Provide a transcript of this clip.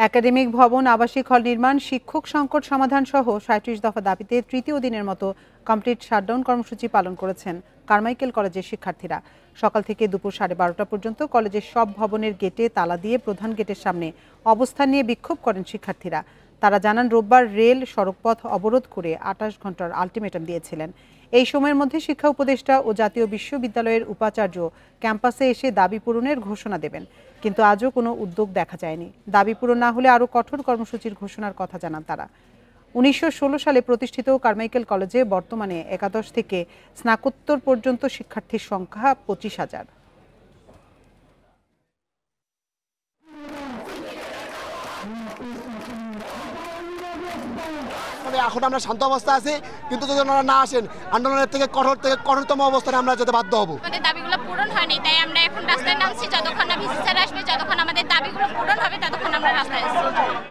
Academic ভবন, আবাসিক হল নির্মাণ, শিক্ষক সংকট সমাধান সহ ৩৭ দফা দাবিতে তৃতীয় দিনের মতো কমপ্লিট শাটডাউন কর্মসূচি পালন করেছেন কারমাইকেল কলেজের শিক্ষার্থীরা। সকাল থেকে দুপুর 12:30 পর্যন্ত কলেজের সব ভবনের গেটে তালা দিয়ে প্রধান গেটের সামনে অবস্থান নিয়ে বিক্ষোভ করেন শিক্ষার্থীরা। তারা জানান, রোববার রেল সড়কপথ অবরোধ করে ২৮ ঘন্টার আলটিমেটাম দিয়েছিলেন। এই সময়ের মধ্যে শিক্ষা উপদেষ্টা ও জাতীয় বিশ্ববিদ্যালয়ের উপাচার্য ক্যাম্পাসে এসে দাবি পূরণের ঘোষণা দেবেন, কিন্তু আজও কোনো উদ্যোগ দেখা যায়নি। দাবি পূরণ না হলে আরও কঠোর কর্মসূচির ঘোষণার কথা জানান তারা। ১৯১৬ সালে প্রতিষ্ঠিত কারমাইকেল কলেজে বর্তমানে একাদশ থেকে স্নাতকোত্তর পর্যন্ত শিক্ষার্থীর সংখ্যা ২৫,০০০। এখন আমরা শান্ত অবস্থা আছি, কিন্তু যদি ওনারা না আসেন আন্দোলনের থেকে কঠোরতম অবস্থানে আমরা যেতে বাধ্য হব। আমাদের দাবিগুলো পূরণ হয়নি, তাই আমরা এখন রাস্তায় নামছি। যতক্ষণ না ভিসি স্যার আসবে, যতক্ষণ আমাদের দাবিগুলো পূরণ হবে, ততক্ষণ আমরা রাস্তায় আছি।